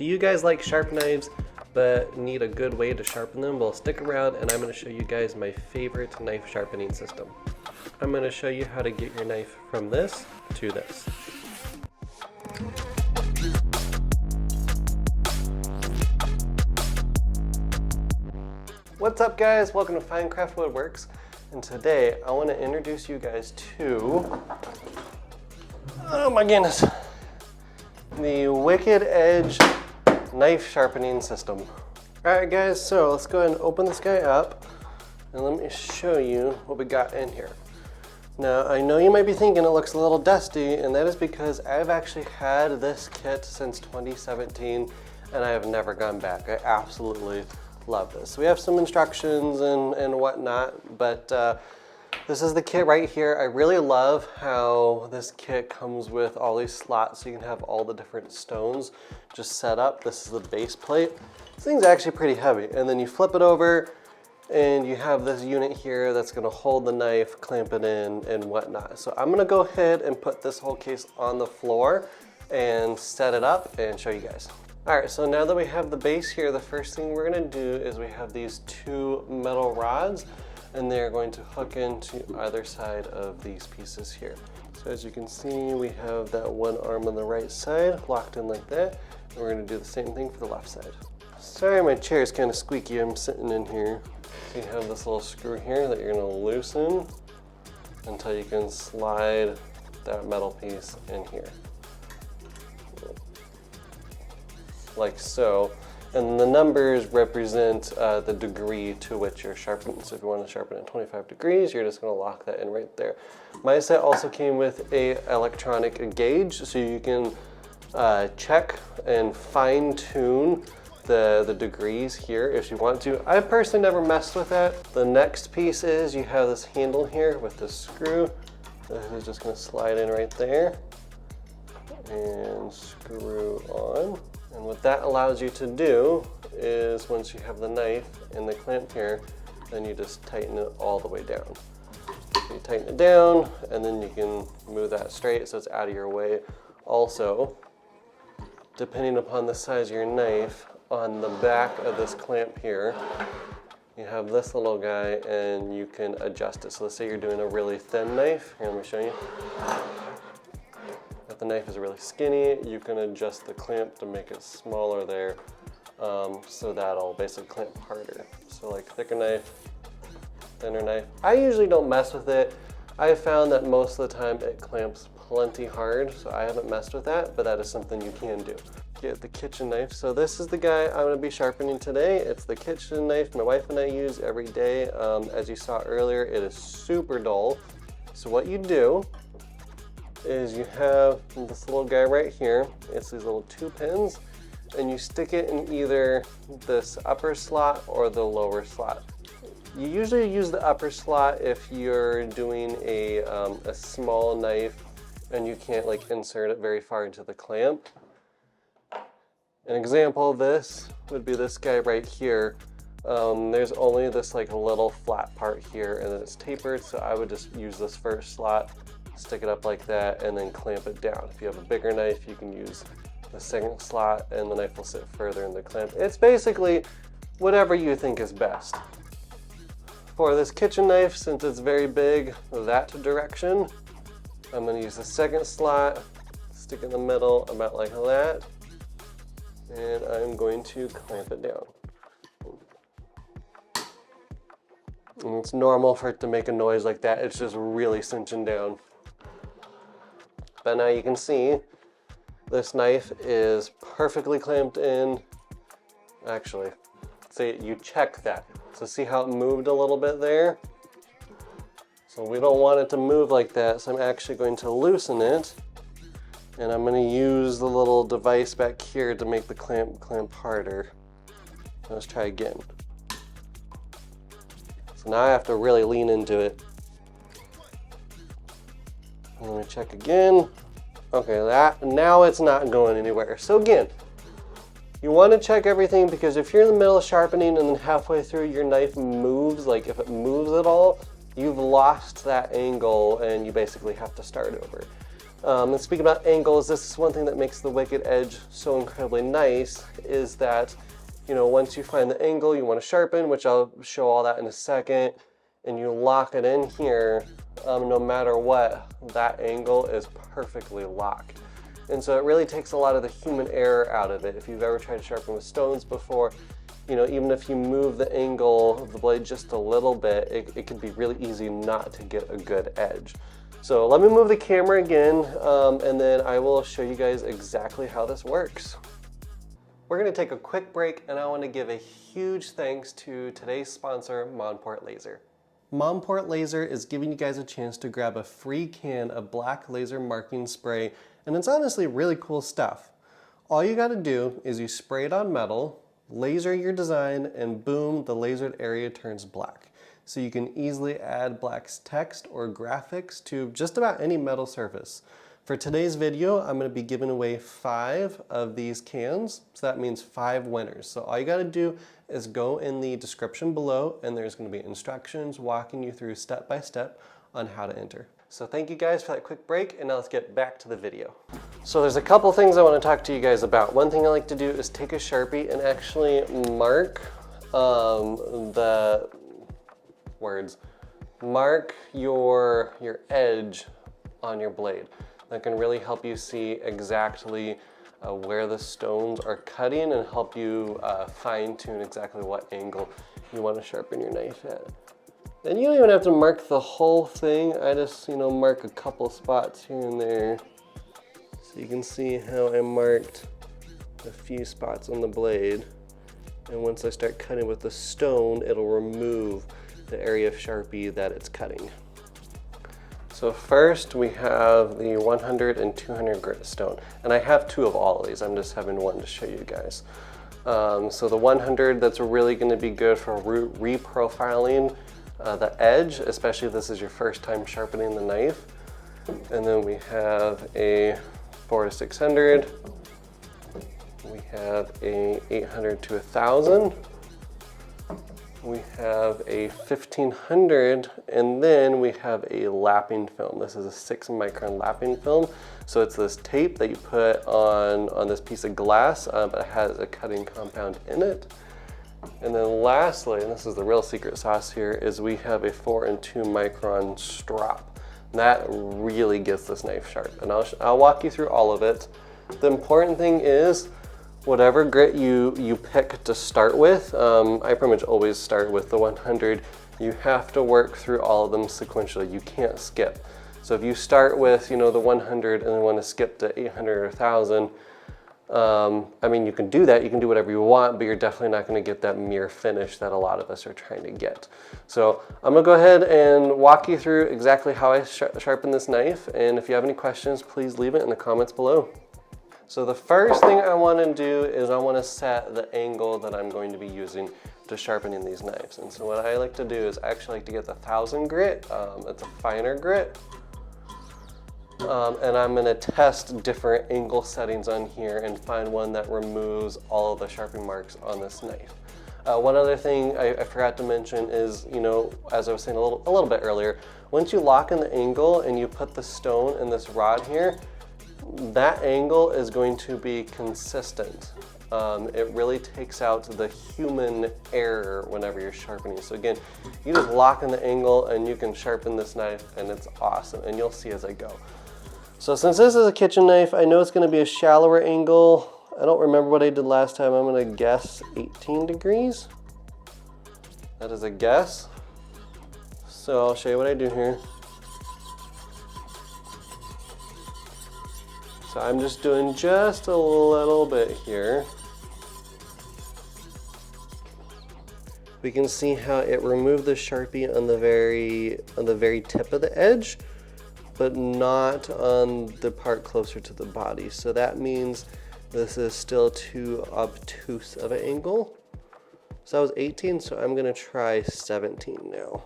Do you guys like sharp knives but need a good way to sharpen them? Well, stick around and I'm going to show you guys my favorite knife sharpening system. I'm going to show you how to get your knife from this to this. What's up guys? Welcome to Finecraft Woodworks, and today I want to introduce you guys to, oh my goodness, the Wicked Edge knife sharpening system. Alright guys, so let's go ahead and open this guy up and let me show you what we got in here. Now I know you might be thinking it looks a little dusty, and that is because I've actually had this kit since 2017 and I have never gone back. I absolutely love this. We have some instructions and whatnot, but this is the kit right here. I really love how this kit comes with all these slots so you can have all the different stones just set up. This is the base plate. This thing's actually pretty heavy, and then you flip it over and you have this unit here that's going to hold the knife, clamp it in, and whatnot. So I'm going to go ahead and put this whole case on the floor and set it up and show you guys. Alright, so now that we have the base here, the first thing we're going to do is we have these two metal rods, and they're going to hook into either side of these pieces here. So as you can see, we have that one arm on the right side locked in like that, and we're going to do the same thing for the left side. Sorry, my chair is kind of squeaky. I'm sitting in here. So you have this little screw here that you're going to loosen until you can slide that metal piece in here, like so. And the numbers represent the degree to which you're sharpening. So if you want to sharpen at 25 degrees, you're just going to lock that in right there. My set also came with a electronic gauge, so you can check and fine tune the degrees here if you want to. I personally never messed with that. The next piece is you have this handle here with this screw. This is just going to slide in right there and screw on. And what that allows you to do is once you have the knife and the clamp here, then you just tighten it all the way down. So you tighten it down and then you can move that straight so it's out of your way. Also, depending upon the size of your knife, on the back of this clamp here, you have this little guy and you can adjust it. So let's say you're doing a really thin knife. Here, let me show you. If the knife is really skinny, you can adjust the clamp to make it smaller there, so that'll basically clamp harder. So like thicker knife, thinner knife. I usually don't mess with it. I found that most of the time it clamps plenty hard, so I haven't messed with that, but that is something you can do. Get the kitchen knife. So this is the guy I'm going to be sharpening today. It's the kitchen knife my wife and I use every day. As you saw earlier, it is super dull. So what you do is you have this little guy right here. It's these little two pins, and you stick it in either this upper slot or the lower slot. You usually use the upper slot if you're doing a small knife and you can't like insert it very far into the clamp. An example of this would be this guy right here. There's only this like little flat part here and then it's tapered, so I would just use this first slot, stick it up like that, and then clamp it down. If you have a bigger knife, you can use the second slot and the knife will sit further in the clamp. It's basically whatever you think is best. For this kitchen knife, since it's very big that direction, I'm going to use the second slot, stick in the middle about like that, and I'm going to clamp it down. And it's normal for it to make a noise like that. It's just really cinching down. But now you can see this knife is perfectly clamped in. Actually, see, you check that. So see how it moved a little bit there? So we don't want it to move like that, so I'm actually going to loosen it. And I'm going to use the little device back here to make the clamp harder. Let's try again. So now I have to really lean into it. Let me check again. Okay, now it's not going anywhere. So again, you want to check everything, because if you're in the middle of sharpening and then halfway through your knife moves, like if it moves at all, you've lost that angle and you basically have to start over. And speaking about angles, this is one thing that makes the Wicked Edge so incredibly nice, is that, you know, once you find the angle you want to sharpen, which I'll show all that in a second, and you lock it in here, no matter what, that angle is perfectly locked. And so it really takes a lot of the human error out of it. If you've ever tried to sharpen with stones before, you know, even if you move the angle of the blade just a little bit, it can be really easy not to get a good edge. So let me move the camera again, and then I will show you guys exactly how this works. We're gonna take a quick break, and I wanna give a huge thanks to today's sponsor, Monport Laser. Monport Laser is giving you guys a chance to grab a free can of black laser marking spray, and it's honestly really cool stuff. All you gotta do is you spray it on metal, laser your design, and boom, the lasered area turns black. So you can easily add black text or graphics to just about any metal surface. For today's video, I'm gonna be giving away 5 of these cans, so that means 5 winners. So all you gotta do is go in the description below, and there's gonna be instructions walking you through step by step on how to enter. So thank you guys for that quick break, and now let's get back to the video. So there's a couple things I wanna talk to you guys about. One thing I like to do is take a Sharpie and actually mark the words. Mark your edge on your blade. That can really help you see exactly where the stones are cutting and help you fine tune exactly what angle you want to sharpen your knife at. And you don't even have to mark the whole thing. I just, you know, mark a couple spots here and there. So you can see how I marked a few spots on the blade. And once I start cutting with the stone, it'll remove the area of Sharpie that it's cutting. So first we have the 100 and 200 grit stone. And I have 2 of all of these. I'm just having one to show you guys. So the 100, that's really going to be good for reprofiling the edge, especially if this is your first time sharpening the knife. And then we have a 400 to 600. We have a 800 to 1000. We have a 1500, and then we have a lapping film. This is a 6 micron lapping film. So it's this tape that you put on this piece of glass, but it has a cutting compound in it. And then lastly, and this is the real secret sauce here, is we have a 4 and 2 micron strop. That really gets this knife sharp, and I'll walk you through all of it. The important thing is, whatever grit you pick to start with, I pretty much always start with the 100. You have to work through all of them sequentially. You can't skip. So if you start with, you know, the 100 and then want to skip to 800 or 1000, I mean, you can do that. You can do whatever you want, but you're definitely not going to get that mirror finish that a lot of us are trying to get. So I'm going to go ahead and walk you through exactly how I sharpen this knife. And if you have any questions, please leave it in the comments below. So the first thing I want to do is I want to set the angle that I'm going to be using to sharpening these knives. And so what I like to do is I actually like to get the 1000 grit. It's a finer grit. And I'm going to test different angle settings on here and find one that removes all of the sharpening marks on this knife. One other thing I forgot to mention is, you know, as I was saying a little bit earlier, once you lock in the angle and you put the stone in this rod here, that angle is going to be consistent. It really takes out the human error whenever you're sharpening. So again, you just lock in the angle and you can sharpen this knife, and it's awesome, and you'll see as I go. So since this is a kitchen knife, I know it's going to be a shallower angle. I don't remember what I did last time. I'm going to guess 18 degrees. That is a guess. So I'll show you what I do here. So I'm just doing just a little bit here. We can see how it removed the Sharpie on the very tip of the edge, but not on the part closer to the body. So that means this is still too obtuse of an angle. So that was 18, so I'm gonna try 17 now.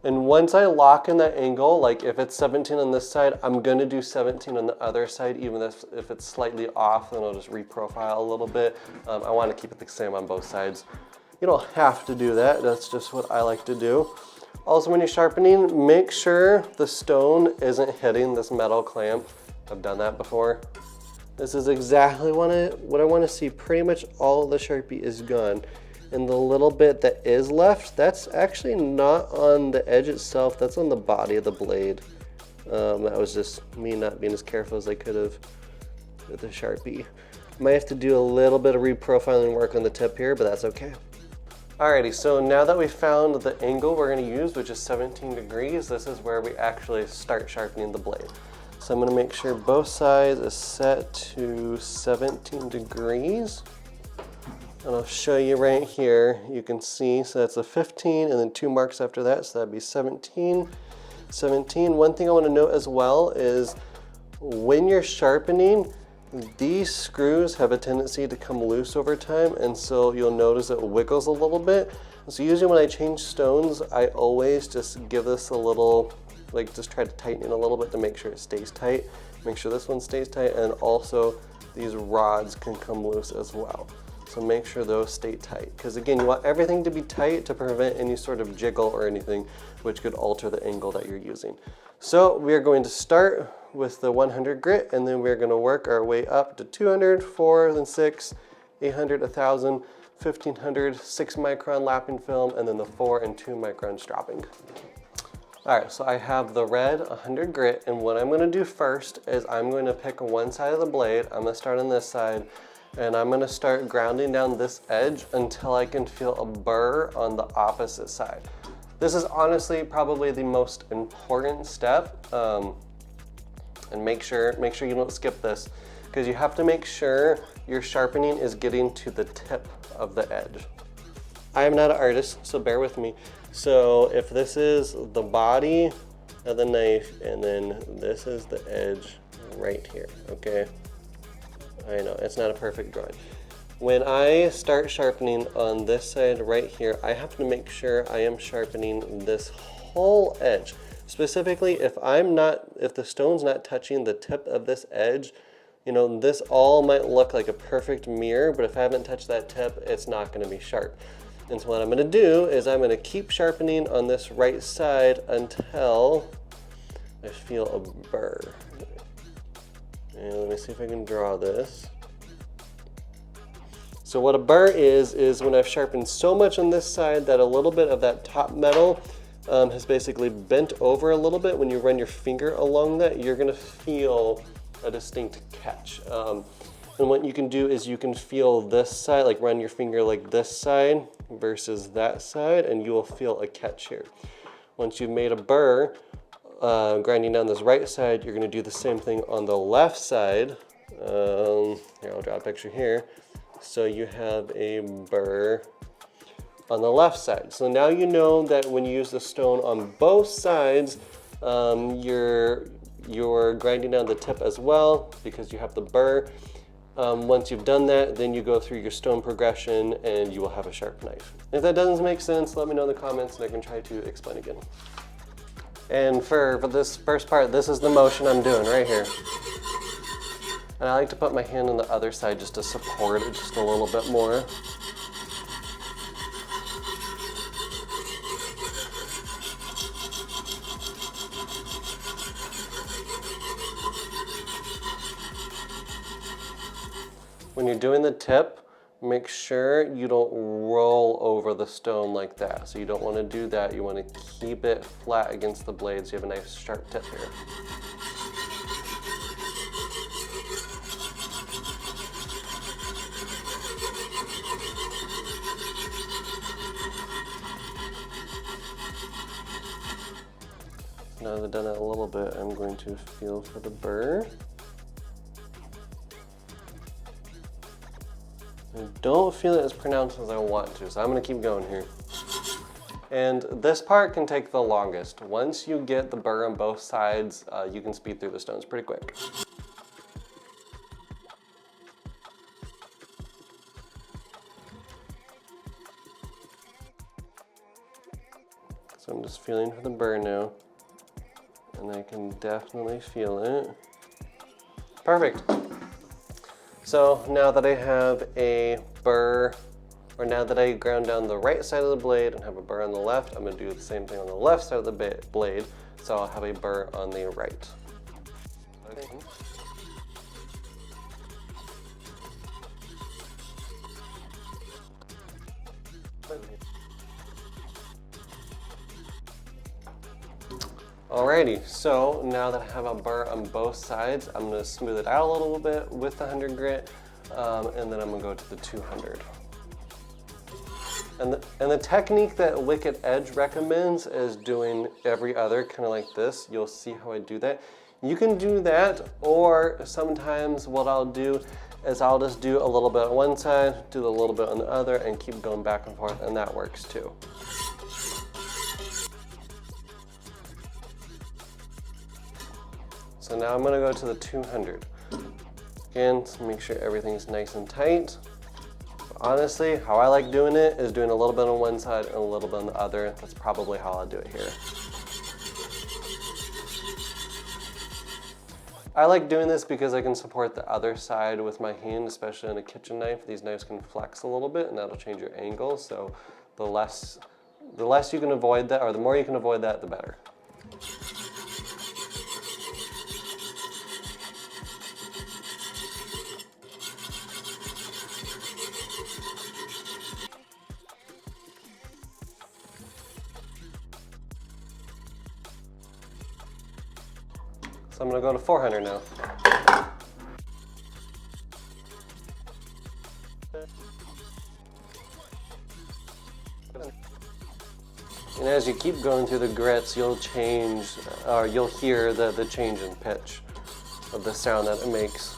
And once I lock in that angle, like if it's 17 on this side, I'm gonna do 17 on the other side, even if it's slightly off, then I'll just reprofile a little bit. I wanna keep it the same on both sides. You don't have to do that, that's just what I like to do. Also, when you're sharpening, make sure the stone isn't hitting this metal clamp I've done that before. This is exactly what I want to see. Pretty much all of the Sharpie is gone. And the little bit that is left, that's actually not on the edge itself, that's on the body of the blade. That was just me not being as careful as I could have with the Sharpie. Might have to do a little bit of reprofiling work on the tip here, but that's okay. Alrighty, so now that we found the angle we're going to use, which is 17 degrees, this is where we actually start sharpening the blade. So I'm going to make sure both sides is set to 17 degrees. And I'll show you right here, you can see, so that's a 15 and then 2 marks after that, so that'd be 17. 17. One thing I want to note as well is when you're sharpening, these screws have a tendency to come loose over time, and so you'll notice it wiggles a little bit. So usually when I change stones, I always just give this a little, like just try to tighten it a little bit to make sure it stays tight. Make sure this one stays tight, and also these rods can come loose as well. So make sure those stay tight, because again, you want everything to be tight to prevent any sort of jiggle or anything which could alter the angle that you're using. So we are going to start with the 100 grit, and then we're going to work our way up to 200, 4, then 6, 800, 1000, 1500, 6 micron lapping film, and then the 4 and 2 micron stropping. All right, so I have the red 100 grit, and what I'm going to do first is I'm going to pick one side of the blade. I'm going to start on this side, and I'm going to start grounding down this edge until I can feel a burr on the opposite side. This is honestly probably the most important step, and make sure you don't skip this, because you have to make sure your sharpening is getting to the tip of the edge. I am not an artist, so bear with me. So if this is the body of the knife, and then this is the edge right here, okay? I know, it's not a perfect drawing. When I start sharpening on this side right here, I have to make sure I am sharpening this whole edge. Specifically, if the stone's not touching the tip of this edge, you know, this all might look like a perfect mirror, but if I haven't touched that tip, it's not going to be sharp. And so what I'm going to do is I'm going to keep sharpening on this right side until I feel a burr. And let me see if I can draw this. So what a burr is when I've sharpened so much on this side that a little bit of that top metal has basically bent over a little bit. When you run your finger along that, you're going to feel a distinct catch. And what you can do is you can feel this side, like run your finger like this side versus that side, and you will feel a catch here. Once you've made a burr, grinding down this right side, you're going to do the same thing on the left side. Here, I'll draw a picture here. So you have a burr on the left side. So now you know that when you use the stone on both sides, you're grinding down the tip as well because you have the burr. Once you've done that, then you go through your stone progression and you will have a sharp knife. If that doesn't make sense, let me know in the comments and I can try to explain again. And for this first part, this is the motion I'm doing right here. And I like to put my hand on the other side just to support it just a little bit more. When you're doing the tip, make sure you don't roll over the stone like that. So you don't want to do that. You want to keep it flat against the blade so you have a nice sharp tip here. Now that I've done that a little bit, I'm going to feel for the burr. I don't feel it as pronounced as I want to, so I'm going to keep going here. And this part can take the longest. Once you get the burr on both sides, you can speed through the stones pretty quick. So I'm just feeling for the burr now, and I can definitely feel it. Perfect. So now that I have a burr, or now that I ground down the right side of the blade and have a burr on the left, I'm going to do the same thing on the left side of the blade, so I'll have a burr on the right. Okay. Alrighty, so now that I have a burr on both sides, I'm going to smooth it out a little bit with the 100 grit, and then I'm going to go to the 200. And the technique that Wicked Edge recommends is doing every other, kind of like this. You'll see how I do that. You can do that, or sometimes what I'll do is I'll just do a little bit on one side, do a little bit on the other, and keep going back and forth, and that works too. So now I'm going to go to the 200. Again, to make sure everything's nice and tight. Honestly, how I like doing it is doing a little bit on one side and a little bit on the other. That's probably how I'll do it here. I like doing this because I can support the other side with my hand, especially on a kitchen knife. These knives can flex a little bit and that'll change your angle. So the less you can avoid that, or the more you can avoid that, the better. So I'm going to go to 400 now. And as you keep going through the grits, you'll change, or you'll hear the change in pitch of the sound that it makes,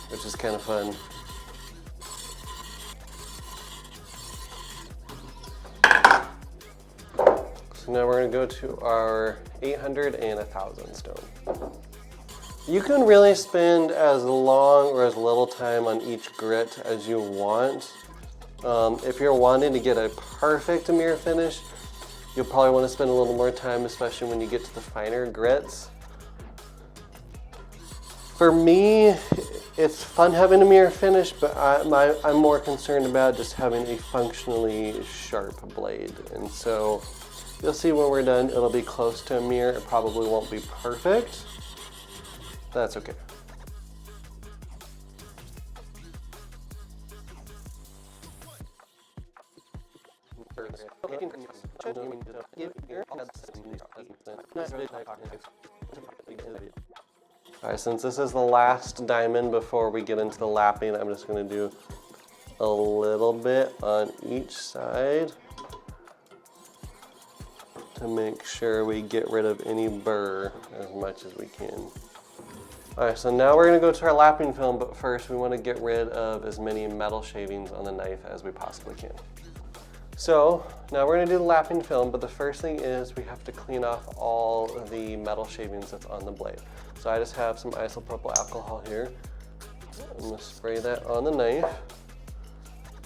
which is kind of fun. So now we're going to go to our 800 and 1000 stone. You can really spend as long or as little time on each grit as you want. If you're wanting to get a perfect mirror finish, you'll probably want to spend a little more time, especially when you get to the finer grits. For me, it's fun having a mirror finish, but I'm more concerned about just having a functionally sharp blade. And so you'll see when we're done, it'll be close to a mirror. It probably won't be perfect. That's okay. Alright, since this is the last diamond before we get into the lapping, I'm just going to do a little bit on each side to make sure we get rid of any burr as much as we can. Alright, so now we're going to go to our lapping film, but first we want to get rid of as many metal shavings on the knife as we possibly can. So now we're going to do the lapping film, but the first thing is we have to clean off all the metal shavings that's on the blade. So I just have some isopropyl alcohol here. I'm going to spray that on the knife,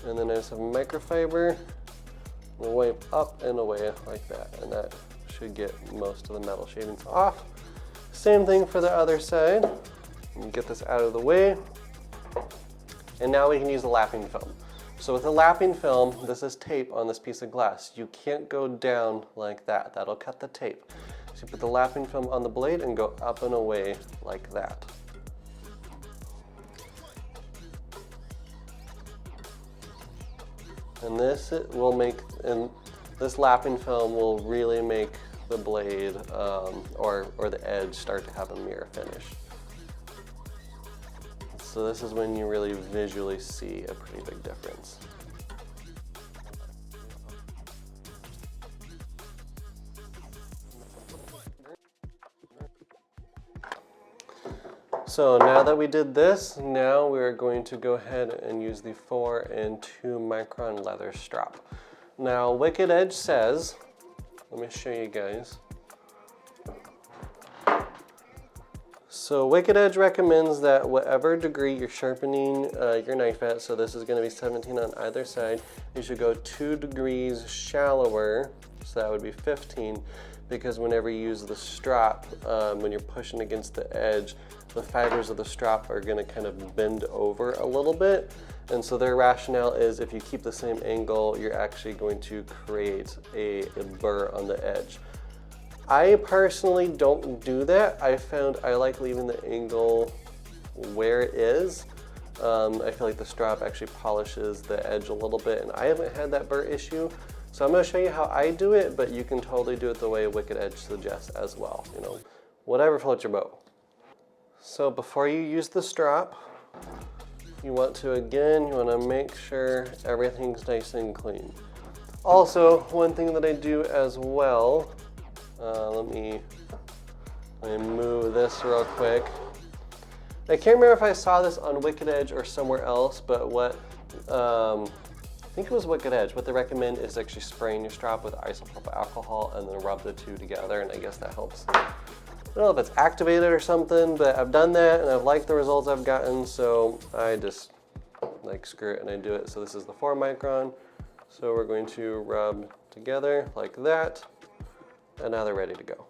and then I just have microfiber. We'll wipe up and away like that, and that should get most of the metal shavings off. Same thing for the other side. Get this out of the way. And now we can use the lapping film. So with the lapping film, this is tape on this piece of glass. You can't go down like that. That'll cut the tape. So you put the lapping film on the blade and go up and away like that. And this will make, and this lapping film will really make the blade or the edge start to have a mirror finish. So this is when you really visually see a pretty big difference. So now that we did this, now we're going to go ahead and use the 4 and 2 micron leather strap. Now Wicked Edge says, let me show you guys. So Wicked Edge recommends that whatever degree you're sharpening your knife at, so this is going to be 17 on either side, you should go 2 degrees shallower, so that would be 15, because whenever you use the strap, when you're pushing against the edge, the fibers of the strap are going to kind of bend over a little bit. And so their rationale is if you keep the same angle, you're actually going to create a burr on the edge. I personally don't do that. I found I like leaving the angle where it is. I feel like the strap actually polishes the edge a little bit, and I haven't had that burr issue. So I'm going to show you how I do it, but you can totally do it the way Wicked Edge suggests as well. You know, whatever floats your boat. So before you use the strap, you want to make sure everything's nice and clean. Also, one thing that I do as well, let me move this real quick. I can't remember if I saw this on Wicked Edge or somewhere else, but I think it was Wicked Edge. What they recommend is actually spraying your strap with isopropyl alcohol and then rub the two together, and I guess that helps. I don't know if it's activated or something, but I've done that and I've liked the results I've gotten, so I just like screw it and I do it. So this is the 4 micron. So we're going to rub together like that, and now they're ready to go.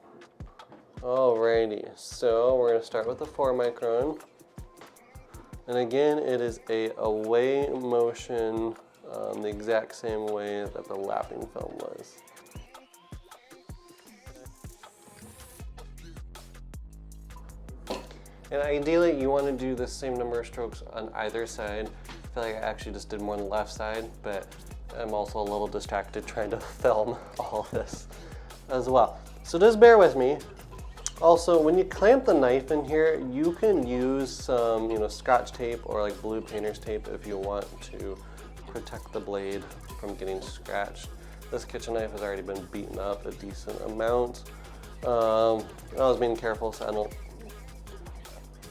Alrighty, so we're going to start with the 4 micron. And again, it is a away motion the exact same way that the lapping film was. And ideally, you want to do the same number of strokes on either side. I feel like I actually just did more on the left side, but I'm also a little distracted trying to film all of this as well. So just bear with me. Also, when you clamp the knife in here, you can use some, Scotch tape or like blue painter's tape if you want to protect the blade from getting scratched. This kitchen knife has already been beaten up a decent amount. I was being careful, so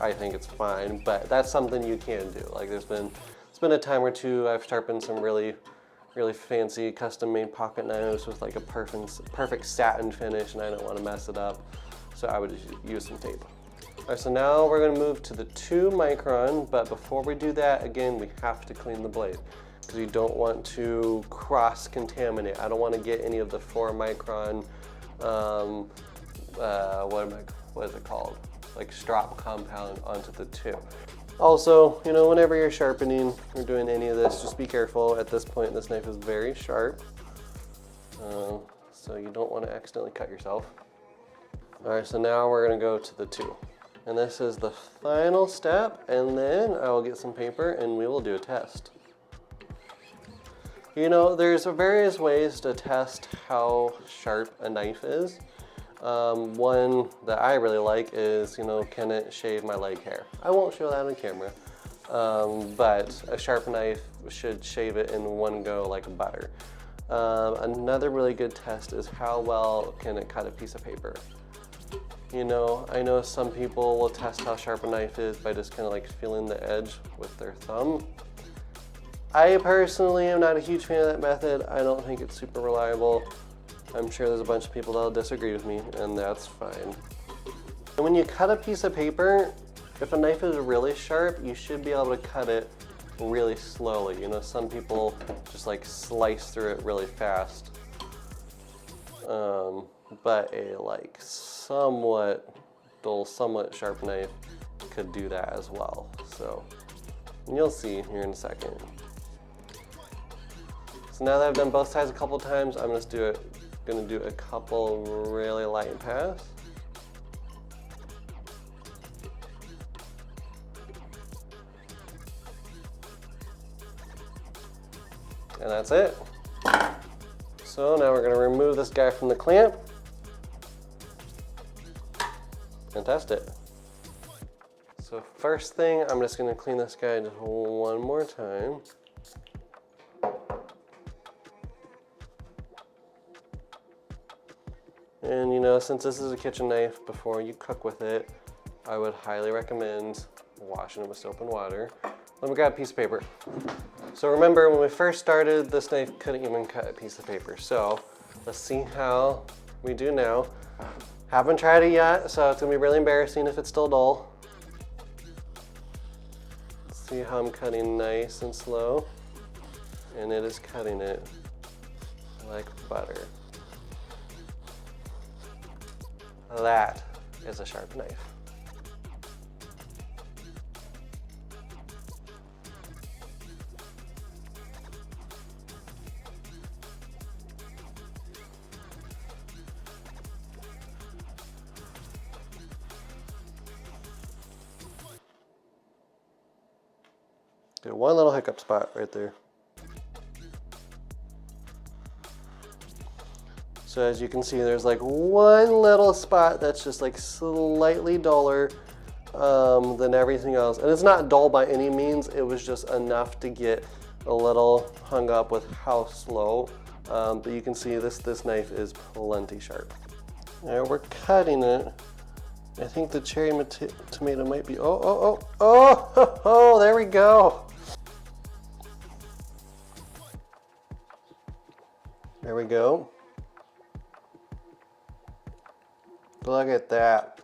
I think it's fine, but that's something you can do. Like it's been a time or two I've sharpened some really fancy custom-made pocket knives with like a perfect satin finish, and I don't want to mess it up. So I would just use some tape. All right, so now we're gonna move to the 2 micron, but before we do that, again, we have to clean the blade because you don't want to cross-contaminate. I don't want to get any of the 4 micron, what is it called? Like strop compound onto the 2. Also, whenever you're sharpening or doing any of this, just be careful. At this point, this knife is very sharp, so you don't want to accidentally cut yourself. All right, so now we're gonna go to the 2. And this is the final step, and then I will get some paper and we will do a test. There's various ways to test how sharp a knife is. One that I really like is, can it shave my leg hair? I won't show that on camera, but a sharp knife should shave it in one go like butter. Another really good test is how well can it cut a piece of paper. I know some people will test how sharp a knife is by just kind of like feeling the edge with their thumb. I personally am not a huge fan of that method. I don't think it's super reliable. I'm sure there's a bunch of people that'll disagree with me, and that's fine. And when you cut a piece of paper, if a knife is really sharp, you should be able to cut it really slowly. Some people just like slice through it really fast. But a like somewhat dull, somewhat sharp knife could do that as well. So you'll see here in a second. So now that I've done both sides a couple times, I'm just gonna do a couple really light pass. And that's it. So now we're gonna remove this guy from the clamp and test it. So first thing, I'm just gonna clean this guy just one more time. And since this is a kitchen knife, before you cook with it, I would highly recommend washing it with soap and water. Let me grab a piece of paper. So remember, when we first started, this knife couldn't even cut a piece of paper. So let's see how we do now. Haven't tried it yet, so it's gonna be really embarrassing if it's still dull. See how I'm cutting nice and slow? And it is cutting it like butter. That is a sharp knife. One little hiccup spot right there. So as you can see, there's like one little spot that's just like slightly duller than everything else. And it's not dull by any means, it was just enough to get a little hung up with how slow. But you can see this knife is plenty sharp. Now we're cutting it. I think the cherry tomato might be, oh, there we go. There we go. Look at that.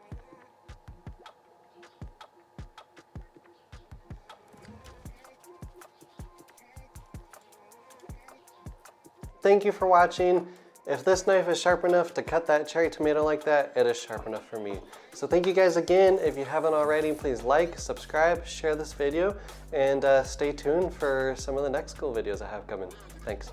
Thank you for watching. If this knife is sharp enough to cut that cherry tomato like that, it is sharp enough for me. So thank you guys again. If you haven't already, please like, subscribe, share this video, and stay tuned for some of the next cool videos I have coming. Thanks.